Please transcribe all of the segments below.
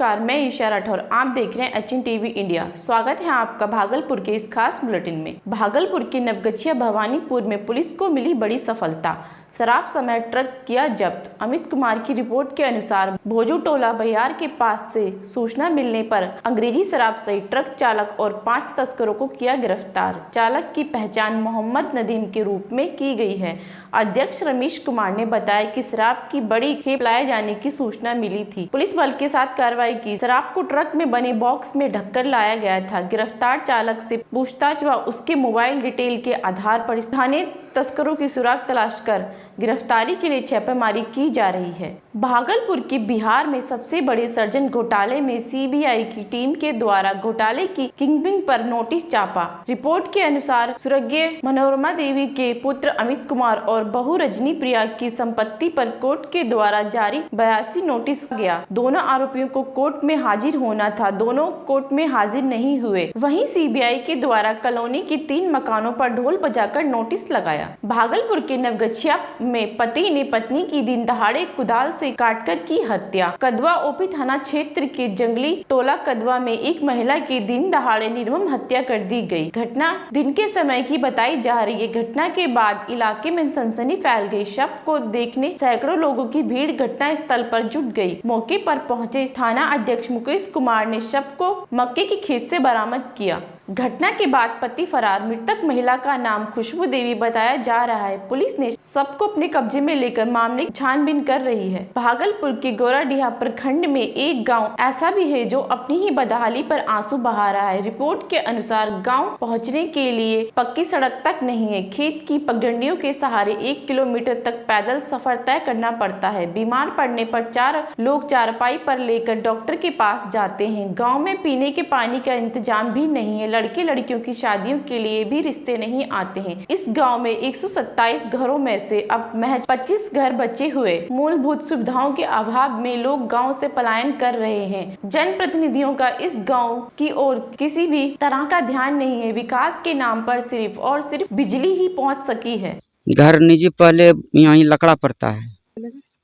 नमस्कार, मैं ईशा राठौर। आप देख रहे हैं एचएन टीवी इंडिया। स्वागत है आपका भागलपुर के इस खास बुलेटिन में। भागलपुर के नवगछिया भवानीपुर में पुलिस को मिली बड़ी सफलता। शराब समेत ट्रक किया जब्त। अमित कुमार की रिपोर्ट के अनुसार भोजू टोला बहियार के पास से सूचना मिलने पर अंग्रेजी शराब सहित ट्रक चालक और 5 तस्करों को किया गिरफ्तार। चालक की पहचान मोहम्मद नदीम के रूप में की गई है। अध्यक्ष रमेश कुमार ने बताया कि शराब की बड़ी खेप लाए जाने की सूचना मिली थी। पुलिस बल के साथ कार्रवाई की। शराब को ट्रक में बने बॉक्स में ढककर लाया गया था। गिरफ्तार चालक से पूछताछ व उसके मोबाइल डिटेल के आधार पर स्थानीय तस्करों की सुराग तलाश कर गिरफ्तारी के लिए छापेमारी की जा रही है। भागलपुर के बिहार में सबसे बड़े सर्जन घोटाले में सीबीआई की टीम के द्वारा घोटाले की किंगपिन पर नोटिस छापा। रिपोर्ट के अनुसार स्वर्गीय मनोरमा देवी के पुत्र अमित कुमार और बहू रजनी प्रिया की संपत्ति पर कोर्ट के द्वारा जारी 82 नोटिस गया। दोनों आरोपियों को कोर्ट में हाजिर होना था, दोनों कोर्ट में हाजिर नहीं हुए। वहीं सीबीआई के द्वारा कॉलोनी के 3 मकानों पर ढोल बजाकर नोटिस लगाया। भागलपुर के नवगछिया में पति ने पत्नी की दिन दहाड़े कुदाल से काटकर की हत्या। कदवा ओपी थाना क्षेत्र के जंगली टोला कदवा में एक महिला की दिन दहाड़े निर्मम हत्या कर दी गई। घटना दिन के समय की बताई जा रही है। घटना के बाद इलाके में सनसनी फैल गई। शव को देखने सैकड़ों लोगों की भीड़ घटना स्थल पर जुट गई। मौके पर पहुंचे थाना अध्यक्ष मुकेश कुमार ने शव को मक्के की खेत से बरामद किया। घटना के बाद पति फरार। मृतक महिला का नाम खुशबू देवी बताया जा रहा है। पुलिस ने सबको अपने कब्जे में लेकर मामले की छानबीन कर रही है। भागलपुर के गोराडीहा प्रखंड में एक गांव ऐसा भी है जो अपनी ही बदहाली पर आंसू बहा रहा है। रिपोर्ट के अनुसार गांव पहुंचने के लिए पक्की सड़क तक नहीं है। खेत की पगडंडियों के सहारे 1 किलोमीटर तक पैदल सफर तय करना पड़ता है। बीमार पड़ने पर 4 लोग चारपाई पर लेकर डॉक्टर के पास जाते हैं। गाँव में पीने के पानी का इंतजाम भी नहीं है। लड़के लड़कियों की शादियों के लिए भी रिश्ते नहीं आते हैं। इस गांव में 127 घरों में से अब महज 25 घर बचे हुए। मूलभूत सुविधाओं के अभाव में लोग गांव से पलायन कर रहे हैं। जनप्रतिनिधियों का इस गांव की ओर किसी भी तरह का ध्यान नहीं है। विकास के नाम पर सिर्फ और सिर्फ बिजली ही पहुंच सकी है। घर निजी पहले यहाँ ही लकड़ा पड़ता है,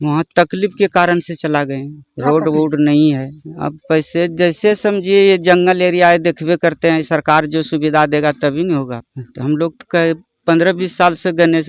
वहाँ तकलीफ के कारण से चला गए। रोड वोड नहीं है। अब पैसे जैसे समझिए ये जंगल एरिया है, देखबे करते हैं। सरकार जो सुविधा देगा तभी नहीं होगा। तो हम लोग 15-20 साल से गने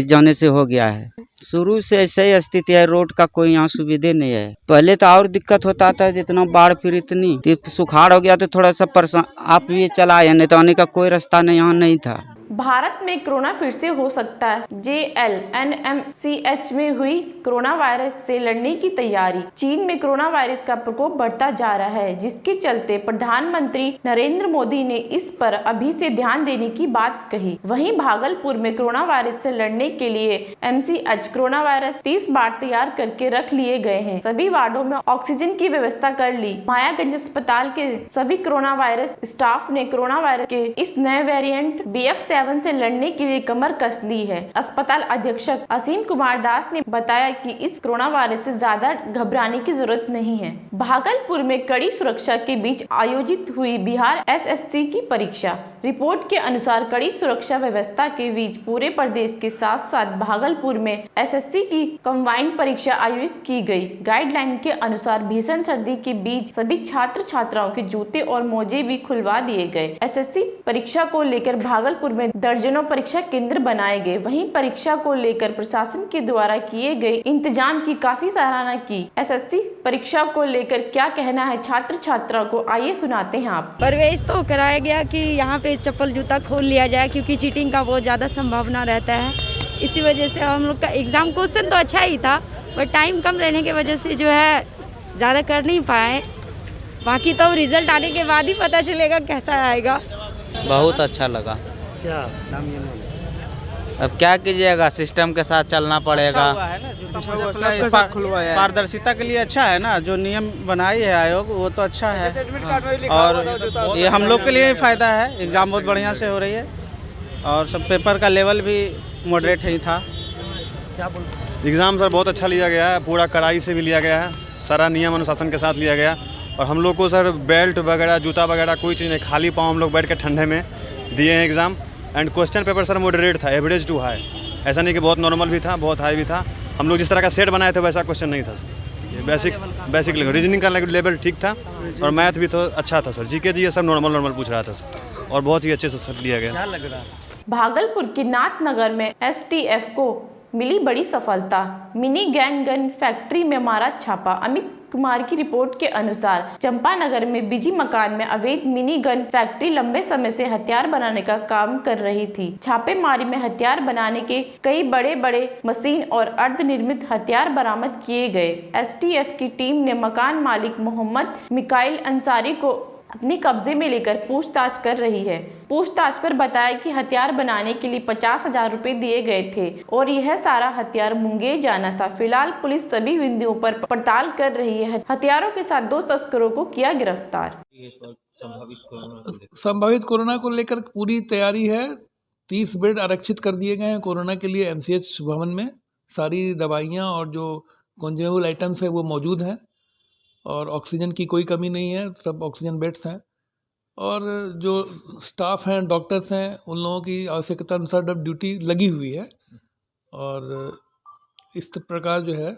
जाने से हो गया है। शुरू से ऐसे ही स्थिति है। रोड का कोई यहाँ सुविधा नहीं है। पहले तो और दिक्कत होता था, जितना बाढ़ फिर इतनी सुखाड़ हो गया तो थोड़ा सा परेशान। आप ये चलाए, नहीं तो आने का कोई रास्ता नहीं, यहाँ नहीं था। भारत में कोरोना फिर से हो सकता है। JLNMCH में हुई कोरोना वायरस से लड़ने की तैयारी। चीन में कोरोना वायरस का प्रकोप बढ़ता जा रहा है, जिसके चलते प्रधानमंत्री नरेंद्र मोदी ने इस पर अभी से ध्यान देने की बात कही। वहीं भागलपुर में कोरोना वायरस से लड़ने के लिए MCH कोरोना वायरस 30 बार तैयार करके रख लिए गए हैं। सभी वार्डों में ऑक्सीजन की व्यवस्था कर ली। मायागंज अस्पताल के सभी कोरोना वायरस स्टाफ ने कोरोना वायरस के इस नए वेरिएंट BF7 से लड़ने के लिए कमर कस ली है। अस्पताल अधीक्षक असीम कुमार दास ने बताया कि इस कोरोना वायरस से ज्यादा घबराने की जरूरत नहीं है। भागलपुर में कड़ी सुरक्षा के बीच आयोजित हुई बिहार SSC की परीक्षा। रिपोर्ट के अनुसार कड़ी सुरक्षा व्यवस्था के बीच पूरे प्रदेश के साथ साथ भागलपुर में SSC की कंबाइंड परीक्षा आयोजित की गई। गाइडलाइन के अनुसार भीषण सर्दी के बीच सभी छात्र छात्राओं के जूते और मोजे भी खुलवा दिए गए। SSC परीक्षा को लेकर भागलपुर में दर्जनों परीक्षा केंद्र बनाए गए। वहीं परीक्षा को लेकर प्रशासन के द्वारा किए गए इंतजाम की काफी सराहना की। SSC परीक्षा को लेकर क्या कहना है छात्र छात्राओं को, आइए सुनाते हैं आप। प्रवेश तो कराया गया कि यहाँ पे चप्पल जूता खोल लिया जाए, क्योंकि चीटिंग का बहुत ज़्यादा संभावना रहता है। इसी वजह से हम लोग का एग्ज़ाम क्वेश्चन तो अच्छा ही था, बट टाइम कम रहने की वजह से जो है ज़्यादा कर नहीं पाए। बाकी तो रिजल्ट आने के बाद ही पता चलेगा कैसा आएगा। बहुत अच्छा लगा। क्या अब क्या कीजिएगा, सिस्टम के साथ चलना पड़ेगा। पारदर्शिता के लिए अच्छा है ना, जो नियम बनाई है आयोग वो तो अच्छा है। और ये हम लोग के लिए फ़ायदा है। एग्ज़ाम बहुत बढ़िया से हो रही है और सब पेपर का लेवल भी मॉडरेट ही था। क्या बोलते? एग्ज़ाम सर बहुत अच्छा लिया गया है, पूरा कड़ाई से भी लिया गया है, सारा नियम अनुशासन के साथ लिया गया। और हम लोग को सर बेल्ट वगैरह जूता वगैरह कोई चीज़ नहीं, खाली पाँव हम लोग बैठ के ठंडे में दिए हैं exam. And question paper sir moderate था, एवरेज टू हाई। ऐसा नहीं कि बहुत नॉर्मल भी था, बहुत हाई भी था। हम लोग जिस तरह का सेट बनाए थे वैसा क्वेश्चन नहीं था सर। बेसिक रीजनिंग का लेवल ठीक था और मैथ भी तो अच्छा था सर। जीके जी ये सब नॉर्मल पूछ रहा था सर और बहुत ही अच्छे से सर लिया गया। क्या लग रहा है? भागलपुर के नाथनगर में एसटीएफ को मिली बड़ी सफलता। मिनी गैंग गन फैक्ट्री में मारा छापा। अमित कुमार की रिपोर्ट के अनुसार चंपानगर में बिजी मकान में अवैध मिनी गन फैक्ट्री लंबे समय से हथियार बनाने का काम कर रही थी। छापेमारी में हथियार बनाने के कई बड़े बड़े मशीन और अर्धनिर्मित हथियार बरामद किए गए। एसटीएफ की टीम ने मकान मालिक मोहम्मद मिकाइल अंसारी को अपने कब्जे में लेकर पूछताछ कर रही है। पूछताछ पर बताया कि हथियार बनाने के लिए 50,000 रुपए दिए गए थे और यह सारा हथियार मुंगेर जाना था। फिलहाल पुलिस सभी बिंदुओं पर पड़ताल कर रही है। हथियारों के साथ 2 तस्करों को किया गिरफ्तार। संभावित कोरोना को लेकर पूरी तैयारी है। 30 बेड आरक्षित कर दिए गए हैं कोरोना के लिए। एमसीएच भवन में सारी दवाइयाँ और जो कंज्यूमेबल आइटम्स है वो मौजूद हैं और ऑक्सीजन की कोई कमी नहीं है, सब ऑक्सीजन बेड्स हैं। और जो स्टाफ हैं, डॉक्टर्स हैं, उन लोगों की आवश्यकता अनुसार अब ड्यूटी लगी हुई है। और इस प्रकार जो है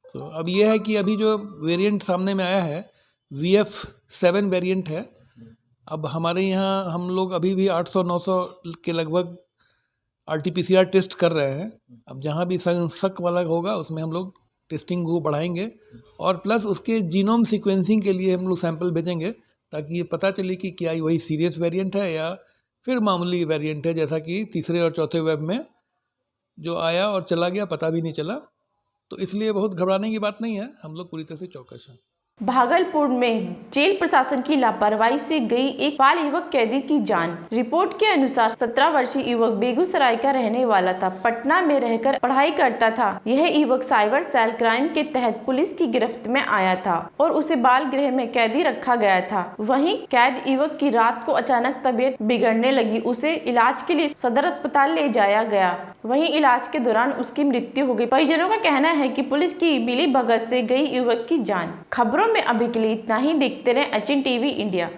तो अब ये है कि अभी जो वेरिएंट सामने में आया है VF7 वेरिएंट है। अब हमारे यहाँ हम लोग अभी भी 800-900 के लगभग RT-PCR टेस्ट कर रहे हैं। अब जहाँ भी शक वाला होगा उसमें हम लोग टेस्टिंग को बढ़ाएंगे और प्लस उसके जीनोम सीक्वेंसिंग के लिए हम लोग सैंपल भेजेंगे ताकि ये पता चले कि क्या वही सीरियस वेरिएंट है या फिर मामूली वेरिएंट है, जैसा कि तीसरे और चौथे वेब में जो आया और चला गया पता भी नहीं चला। तो इसलिए बहुत घबराने की बात नहीं है, हम लोग पूरी तरह से चौकस हैं। भागलपुर में जेल प्रशासन की लापरवाही से गई एक बाल युवक कैदी की जान। रिपोर्ट के अनुसार 17 वर्षीय युवक बेगूसराय का रहने वाला था। पटना में रहकर पढ़ाई करता था। यह युवक साइबर सेल क्राइम के तहत पुलिस की गिरफ्त में आया था और उसे बाल गृह में कैदी रखा गया था। वहीं कैद युवक की रात को अचानक तबीयत बिगड़ने लगी। उसे इलाज के लिए सदर अस्पताल ले जाया गया। वहीं इलाज के दौरान उसकी मृत्यु हो गई। परिजनों का कहना है कि पुलिस की मिलीभगत से गई युवक की जान। खबरों में अभी के लिए इतना ही। देखते रहे HN TV इंडिया।